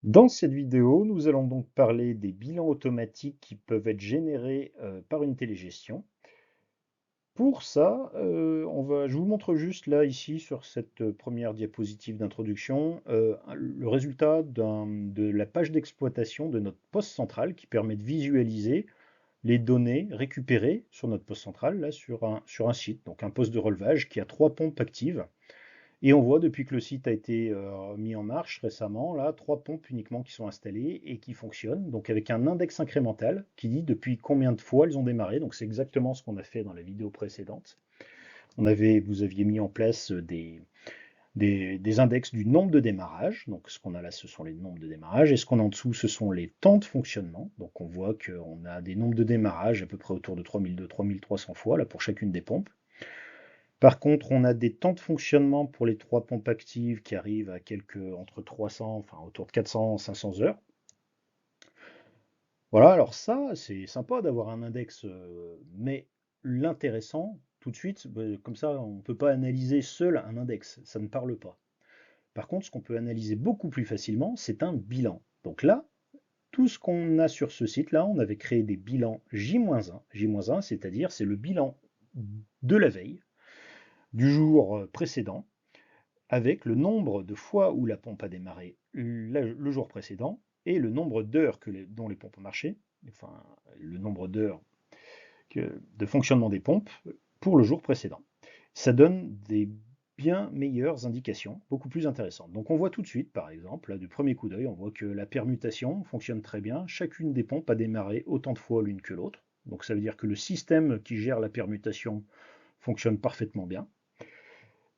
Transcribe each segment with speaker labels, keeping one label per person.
Speaker 1: Dans cette vidéo, nous allons donc parler des bilans automatiques qui peuvent être générés par une télégestion. Pour ça, je vous montre juste là, ici, sur cette première diapositive d'introduction, le résultat de la page d'exploitation de notre poste central qui permet de visualiser les données récupérées sur notre poste central, là, sur un site, donc un poste de relevage qui a 3 pompes actives. Et on voit depuis que le site a été mis en marche récemment, là, 3 pompes uniquement qui sont installées et qui fonctionnent, donc avec un index incrémental qui dit depuis combien de fois elles ont démarré. Donc c'est exactement ce qu'on a fait dans la vidéo précédente. Vous aviez mis en place des index du nombre de démarrages. Donc ce qu'on a là, ce sont les nombres de démarrages. Et ce qu'on a en dessous, ce sont les temps de fonctionnement. Donc on voit qu'on a des nombres de démarrages à peu près autour de 3200-3300 fois là, pour chacune des pompes. Par contre, on a des temps de fonctionnement pour les 3 pompes actives qui arrivent à entre 300, enfin autour de 400-500 heures. Voilà, alors ça, c'est sympa d'avoir un index, mais l'intéressant, tout de suite, comme ça, on ne peut pas analyser seul un index, ça ne parle pas. Par contre, ce qu'on peut analyser beaucoup plus facilement, c'est un bilan. Donc là, tout ce qu'on a sur ce site-là, on avait créé des bilans J-1. J-1, c'est-à-dire c'est le bilan de la veille, du jour précédent, avec le nombre de fois où la pompe a démarré le jour précédent et le nombre d'heures dont les pompes ont marché, enfin le nombre d'heures de fonctionnement des pompes pour le jour précédent. Ça donne des bien meilleures indications, beaucoup plus intéressantes. Donc on voit tout de suite, par exemple, là, du premier coup d'œil, on voit que la permutation fonctionne très bien. Chacune des pompes a démarré autant de fois l'une que l'autre. Donc ça veut dire que le système qui gère la permutation fonctionne parfaitement bien.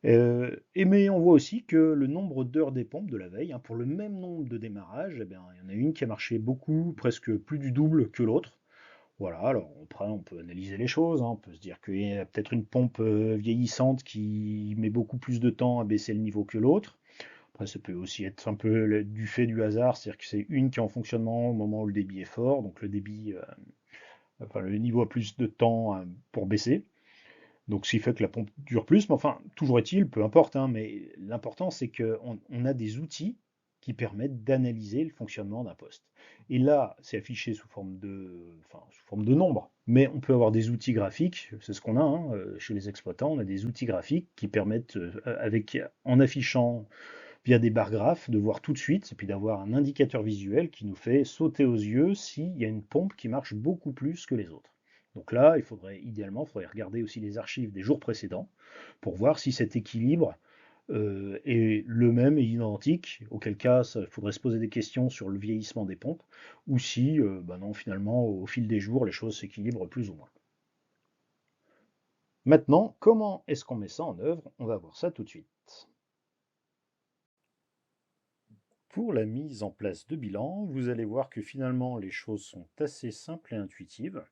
Speaker 1: Mais on voit aussi que le nombre d'heures des pompes de la veille, hein, pour le même nombre de démarrages, eh bien, il y en a une qui a marché beaucoup, presque plus du double que l'autre. Voilà, alors après on peut analyser les choses, hein, on peut se dire qu'il y a peut-être une pompe vieillissante qui met beaucoup plus de temps à baisser le niveau que l'autre. Après ça peut aussi être un peu du fait du hasard, c'est-à-dire que c'est une qui est en fonctionnement au moment où le débit est fort, donc enfin, le niveau a plus de temps pour baisser. Donc, ce qui fait que la pompe dure plus, mais enfin, toujours est-il, peu importe, hein, mais l'important, c'est qu'on a des outils qui permettent d'analyser le fonctionnement d'un poste. Et là, c'est affiché sous forme de nombres, mais on peut avoir des outils graphiques, c'est ce qu'on a hein, chez les exploitants, on a des outils graphiques qui permettent, en affichant via des barres graphes, de voir tout de suite, et puis d'avoir un indicateur visuel qui nous fait sauter aux yeux s'il y a une pompe qui marche beaucoup plus que les autres. Donc là, idéalement, il faudrait regarder aussi les archives des jours précédents pour voir si cet équilibre est le même et identique, auquel cas il faudrait se poser des questions sur le vieillissement des pompes, ou si, non, finalement, au fil des jours, les choses s'équilibrent plus ou moins. Maintenant, comment est-ce qu'on met ça en œuvre? On va voir ça tout de suite. Pour la mise en place de bilan, vous allez voir que finalement les choses sont assez simples et intuitives.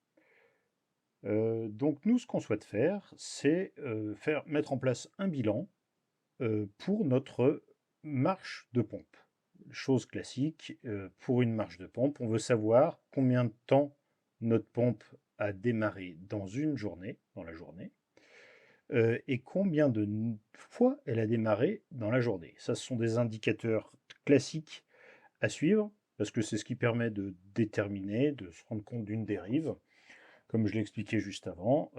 Speaker 1: Donc nous, ce qu'on souhaite faire, c'est mettre en place un bilan pour notre marche de pompe. Chose classique, pour une marche de pompe, on veut savoir combien de temps notre pompe a démarré dans une journée, dans la journée, et combien de fois elle a démarré dans la journée. Ça, ce sont des indicateurs classiques à suivre, parce que c'est ce qui permet de déterminer, de se rendre compte d'une dérive, comme je l'expliquais juste avant,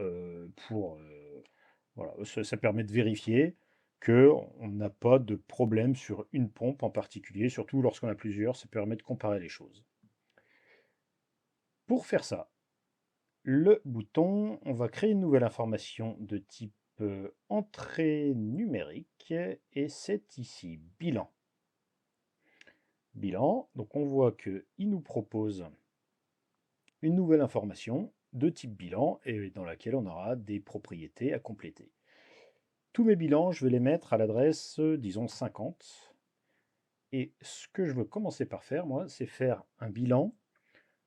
Speaker 1: voilà, ça permet de vérifier qu'on n'a pas de problème sur une pompe en particulier, surtout lorsqu'on a plusieurs, ça permet de comparer les choses. Pour faire ça, le bouton, on va créer une nouvelle information de type entrée numérique, et c'est ici bilan. Bilan, donc on voit qu'il nous propose une nouvelle information de type bilan et dans laquelle on aura des propriétés à compléter. Tous mes bilans, je vais les mettre à l'adresse, disons 50. Et ce que je veux commencer par faire, moi, c'est faire un bilan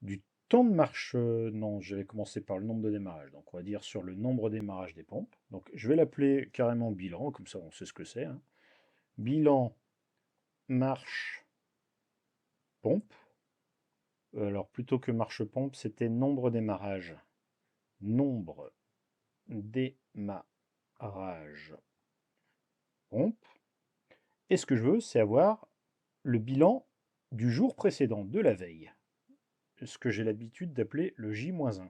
Speaker 1: du temps de marche. Non, je vais commencer par le nombre de démarrages. Donc, on va dire sur le nombre de démarrages des pompes. Donc, je vais l'appeler carrément bilan, comme ça on sait ce que c'est, hein. Bilan marche pompe. Alors, plutôt que marche pompe, c'était nombre démarrage. Nombre démarrage pompe. Et ce que je veux, c'est avoir le bilan du jour précédent de la veille, ce que j'ai l'habitude d'appeler le J-1.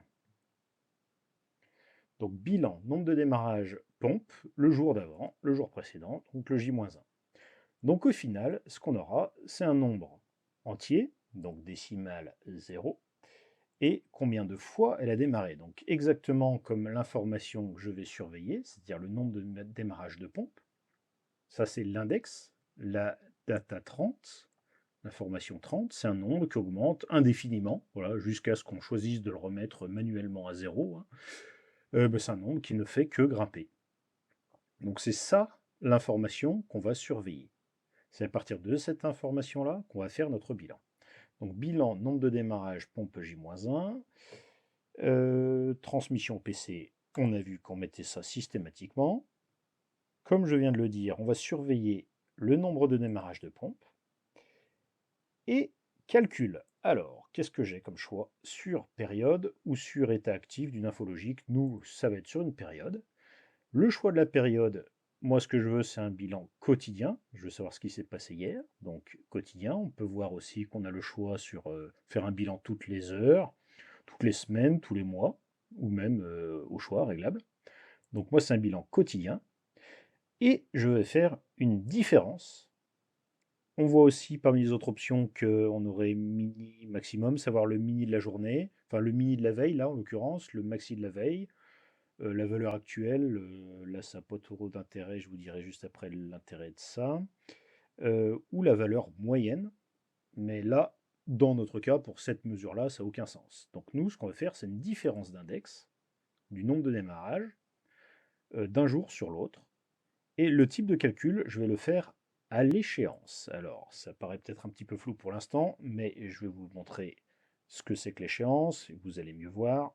Speaker 1: Donc bilan, nombre de démarrage, pompe, le jour d'avant, le jour précédent, donc le J-1. Donc au final, ce qu'on aura, c'est un nombre entier, donc décimal 0, et combien de fois elle a démarré. Donc exactement comme l'information que je vais surveiller, c'est-à-dire le nombre de démarrage de pompe. Ça, c'est l'index, la data 30. L'information 30, c'est un nombre qui augmente indéfiniment, voilà, jusqu'à ce qu'on choisisse de le remettre manuellement à 0. Hein. C'est un nombre qui ne fait que grimper. Donc c'est ça l'information qu'on va surveiller. C'est à partir de cette information-là qu'on va faire notre bilan. Donc bilan, nombre de démarrage, pompe J-1. Transmission PC, on a vu qu'on mettait ça systématiquement. Comme je viens de le dire, on va surveiller le nombre de démarrages de pompe. Et calcul. Alors, qu'est-ce que j'ai comme choix? Sur période ou sur état actif d'une infologique? Nous, ça va être sur une période. Le choix de la période, moi, ce que je veux, c'est un bilan quotidien. Je veux savoir ce qui s'est passé hier. Donc, quotidien. On peut voir aussi qu'on a le choix sur faire un bilan toutes les heures, toutes les semaines, tous les mois, ou même au choix, réglable. Donc, moi, c'est un bilan quotidien. Et je vais faire une différence. On voit aussi parmi les autres options qu'on aurait mini maximum, savoir le mini de la journée, enfin le mini de la veille, là en l'occurrence, le maxi de la veille, la valeur actuelle, là ça n'a pas trop d'intérêt, je vous dirai juste après l'intérêt de ça, ou la valeur moyenne, mais là, dans notre cas, pour cette mesure-là, ça n'a aucun sens. Donc nous, ce qu'on va faire, c'est une différence d'index du nombre de démarrages d'un jour sur l'autre, et le type de calcul, je vais le faire à l'échéance. Alors, ça paraît peut-être un petit peu flou pour l'instant, mais je vais vous montrer ce que c'est que l'échéance, et vous allez mieux voir.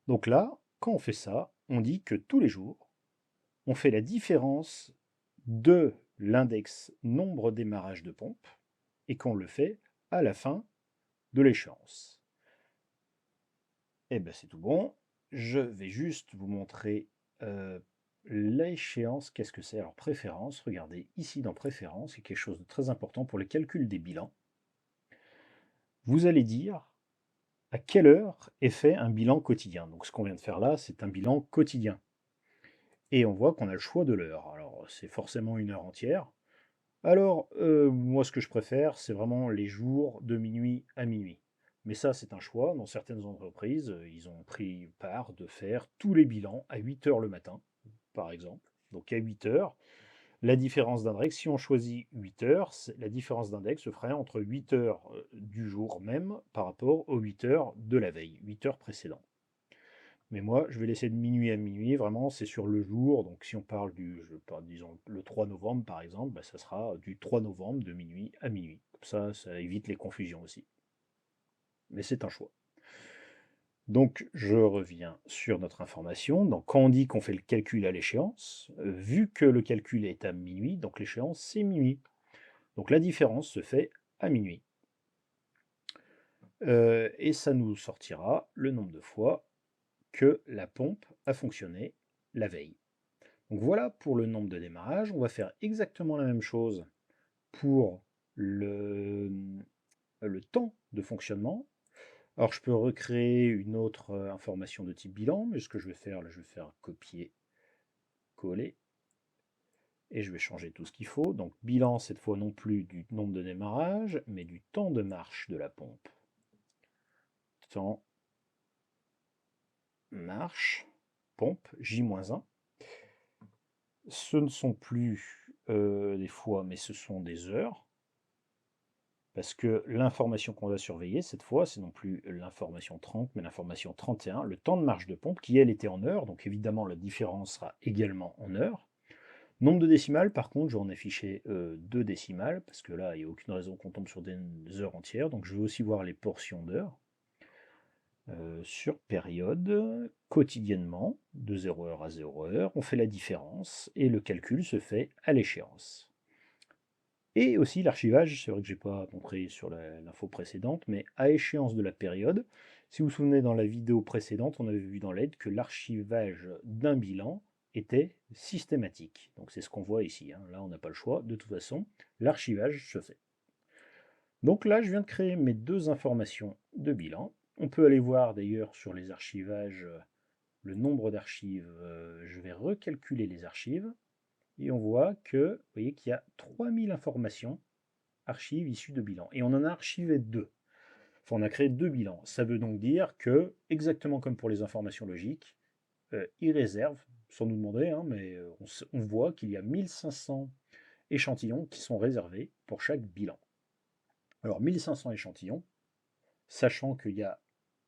Speaker 1: Donc là, quand on fait ça, on dit que tous les jours, on fait la différence de l'index nombre démarrage de pompe, et qu'on le fait à la fin de l'échéance. Et bien c'est tout bon. Je vais juste vous montrer l'échéance, qu'est-ce que c'est? Alors préférence, regardez ici dans préférence, c'est quelque chose de très important pour le calcul des bilans. Vous allez dire à quelle heure est fait un bilan quotidien. Donc ce qu'on vient de faire là, c'est un bilan quotidien. Et on voit qu'on a le choix de l'heure. Alors c'est forcément une heure entière. Alors moi ce que je préfère, c'est vraiment les jours de minuit à minuit. Mais ça, c'est un choix. Dans certaines entreprises, ils ont pris part de faire tous les bilans à 8 heures le matin, par exemple. Donc à 8 heures, la différence d'index, si on choisit 8 heures, la différence d'index se ferait entre 8 heures du jour même par rapport aux 8 heures de la veille, 8 heures précédentes. Mais moi, je vais laisser de minuit à minuit, vraiment, c'est sur le jour. Donc si on parle disons, le 3 novembre par exemple, bah, ça sera du 3 novembre de minuit à minuit. Comme ça évite les confusions aussi. Mais c'est un choix. Donc, je reviens sur notre information. Donc, quand on dit qu'on fait le calcul à l'échéance, vu que le calcul est à minuit, donc l'échéance, c'est minuit. Donc, la différence se fait à minuit. Et ça nous sortira le nombre de fois que la pompe a fonctionné la veille. Donc, voilà pour le nombre de démarrage. On va faire exactement la même chose pour le temps de fonctionnement. Alors, je peux recréer une autre information de type bilan, mais ce que je vais faire, là, je vais faire copier, coller, et je vais changer tout ce qu'il faut. Donc, bilan, cette fois, non plus du nombre de démarrage, mais du temps de marche de la pompe. Temps, marche, pompe, J-1. Ce ne sont plus des fois, mais ce sont des heures. Parce que l'information qu'on va surveiller, cette fois, c'est non plus l'information 30, mais l'information 31, le temps de marche de pompe, qui elle était en heures, donc évidemment la différence sera également en heures. Nombre de décimales, par contre, je vais en afficher 2 décimales, parce que là, il n'y a aucune raison qu'on tombe sur des heures entières, donc je vais aussi voir les portions d'heures. Sur période, quotidiennement, de 0 heure à 0 heure, on fait la différence, et le calcul se fait à l'échéance. Et aussi l'archivage, c'est vrai que je n'ai pas montré sur l'info précédente, mais à échéance de la période, si vous vous souvenez dans la vidéo précédente, on avait vu dans l'aide que l'archivage d'un bilan était systématique. Donc c'est ce qu'on voit ici, hein. Là on n'a pas le choix, de toute façon, l'archivage se fait. Donc là, je viens de créer mes deux informations de bilan. On peut aller voir d'ailleurs sur les archivages le nombre d'archives. Je vais recalculer les archives et on voit que, vous voyez qu'il y a 3000 informations archives issues de bilan. Et on en a archivé deux. Enfin, on a créé deux bilans. Ça veut donc dire que, exactement comme pour les informations logiques, il réserve, sans nous demander, hein, mais on voit qu'il y a 1500 échantillons qui sont réservés pour chaque bilan. Alors 1500 échantillons, sachant qu'il y a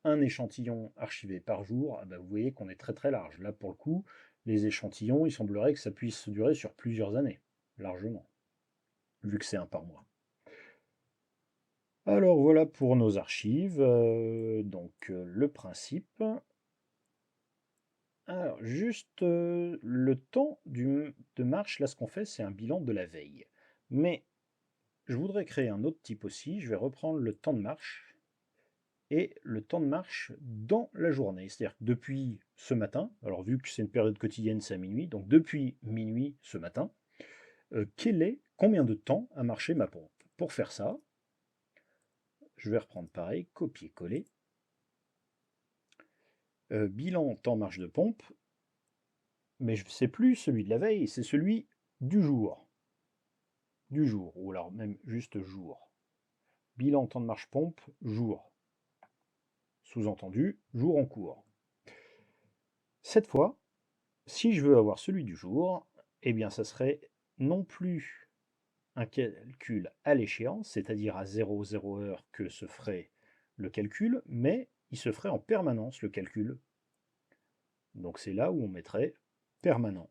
Speaker 1: un échantillon archivé par jour, ah bah, vous voyez qu'on est très très large. Là pour le coup, les échantillons, il semblerait que ça puisse durer sur plusieurs années, largement, vu que c'est un par mois. Alors voilà pour nos archives, le principe. Alors juste le temps de marche, là ce qu'on fait c'est un bilan de la veille. Mais je voudrais créer un autre type aussi, je vais reprendre le temps de marche et le temps de marche dans la journée. C'est-à-dire que depuis ce matin, alors vu que c'est une période quotidienne, c'est à minuit, donc depuis minuit ce matin, combien de temps a marché ma pompe? Pour faire ça, je vais reprendre pareil, copier-coller, bilan temps marche de pompe, mais je ne sais plus celui de la veille, c'est celui du jour. Du jour, ou alors même juste jour. Bilan temps de marche pompe, jour. Sous-entendu, jour en cours. Cette fois, si je veux avoir celui du jour, eh bien ça serait non plus un calcul à l'échéance, c'est-à-dire à 00 heure que se ferait le calcul, mais il se ferait en permanence le calcul. Donc c'est là où on mettrait permanent.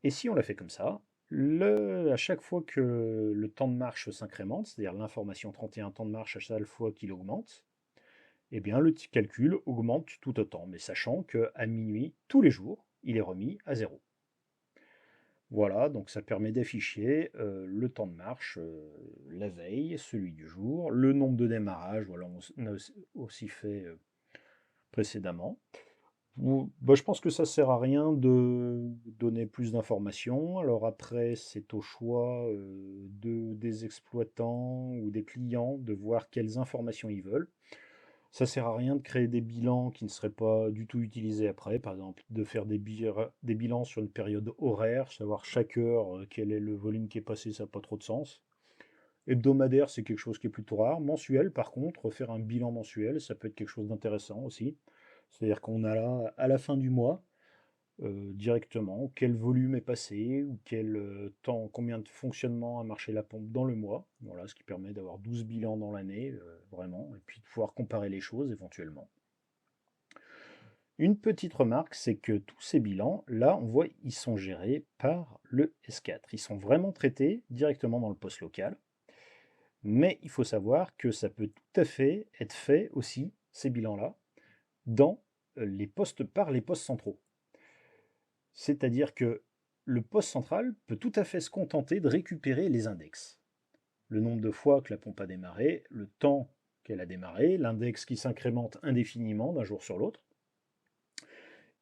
Speaker 1: Et si on l'a fait comme ça, à chaque fois que le temps de marche s'incrémente, c'est-à-dire l'information 31 temps de marche à chaque fois qu'il augmente, eh bien le calcul augmente tout autant, mais sachant qu'à minuit, tous les jours, il est remis à zéro. Voilà, donc ça permet d'afficher le temps de marche la veille, celui du jour, le nombre de démarrages, voilà, on a aussi fait précédemment. Bah, je pense que ça sert à rien de donner plus d'informations. Alors après, c'est au choix des exploitants ou des clients de voir quelles informations ils veulent. Ça sert à rien de créer des bilans qui ne seraient pas du tout utilisés après. Par exemple, de faire des bilans sur une période horaire, savoir chaque heure quel est le volume qui est passé, ça n'a pas trop de sens. Hebdomadaire, c'est quelque chose qui est plutôt rare. Mensuel, par contre, faire un bilan mensuel, ça peut être quelque chose d'intéressant aussi. C'est-à-dire qu'on a là, à la fin du mois, directement, quel volume est passé, ou quel temps, combien de fonctionnement a marché la pompe dans le mois. Voilà, ce qui permet d'avoir 12 bilans dans l'année, vraiment, et puis de pouvoir comparer les choses éventuellement. Une petite remarque, c'est que tous ces bilans, là, on voit, ils sont gérés par le S4. Ils sont vraiment traités directement dans le poste local. Mais il faut savoir que ça peut tout à fait être fait aussi, ces bilans-là, dans par les postes centraux. C'est-à-dire que le poste central peut tout à fait se contenter de récupérer les index. Le nombre de fois que la pompe a démarré, le temps qu'elle a démarré, l'index qui s'incrémente indéfiniment d'un jour sur l'autre.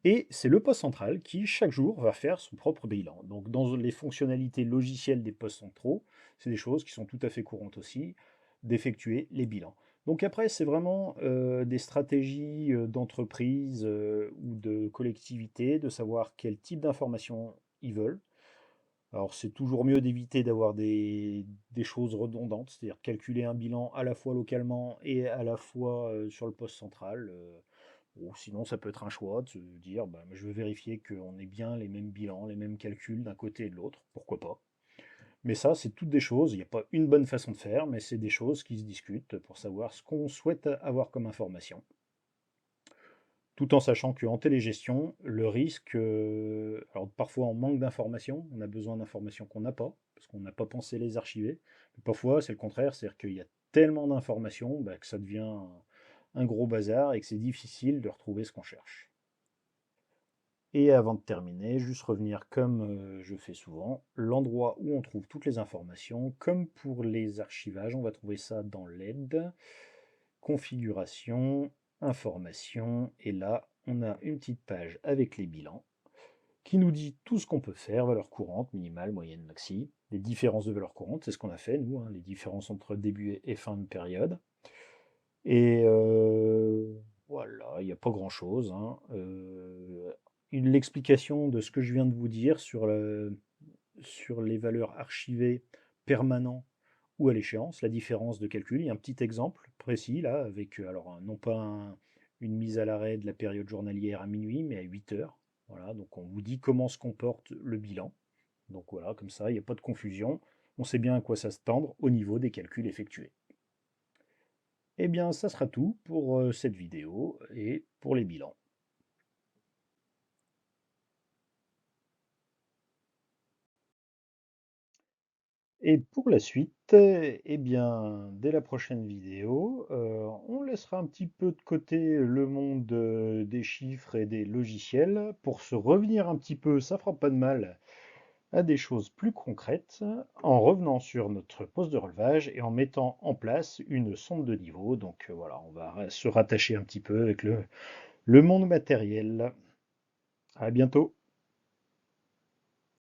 Speaker 1: Et c'est le poste central qui, chaque jour, va faire son propre bilan. Donc dans les fonctionnalités logicielles des postes centraux, c'est des choses qui sont tout à fait courantes aussi, d'effectuer les bilans. Donc après, c'est vraiment des stratégies d'entreprise ou de collectivité, de savoir quel type d'informations ils veulent. Alors c'est toujours mieux d'éviter d'avoir des choses redondantes, c'est-à-dire calculer un bilan à la fois localement et à la fois sur le poste central. Ou sinon, ça peut être un choix de se dire, bah, je veux vérifier qu'on ait bien les mêmes bilans, les mêmes calculs d'un côté et de l'autre, pourquoi pas. Mais ça, c'est toutes des choses, il n'y a pas une bonne façon de faire, mais c'est des choses qui se discutent pour savoir ce qu'on souhaite avoir comme information. Tout en sachant qu'en télégestion, le risque, alors parfois on manque d'informations, on a besoin d'informations qu'on n'a pas, parce qu'on n'a pas pensé les archiver. Mais parfois, c'est le contraire, c'est-à-dire qu'il y a tellement d'informations bah, que ça devient un gros bazar et que c'est difficile de retrouver ce qu'on cherche. Et avant de terminer, juste revenir comme je fais souvent, l'endroit où on trouve toutes les informations, comme pour les archivages, on va trouver ça dans l'aide, configuration, information, et là on a une petite page avec les bilans qui nous dit tout ce qu'on peut faire, valeur courante, minimale, moyenne, maxi. les différences de valeur courante, c'est ce qu'on a fait, nous, hein, les différences entre début et fin de période. Et voilà, il n'y a pas grand-chose, hein. L'explication de ce que je viens de vous dire sur les valeurs archivées permanents ou à l'échéance, la différence de calcul. Il y a un petit exemple précis là, avec alors non pas une mise à l'arrêt de la période journalière à minuit, mais à 8 heures. Voilà, donc on vous dit comment se comporte le bilan. Donc voilà, comme ça, il n'y a pas de confusion. On sait bien à quoi ça se tendre au niveau des calculs effectués. Eh bien, ça sera tout pour cette vidéo et pour les bilans. Et pour la suite, eh bien, dès la prochaine vidéo, on laissera un petit peu de côté le monde des chiffres et des logiciels pour se revenir un petit peu, ça fera pas de mal, à des choses plus concrètes, en revenant sur notre poste de relevage et en mettant en place une sonde de niveau. Donc voilà, on va se rattacher un petit peu avec le monde matériel. À bientôt.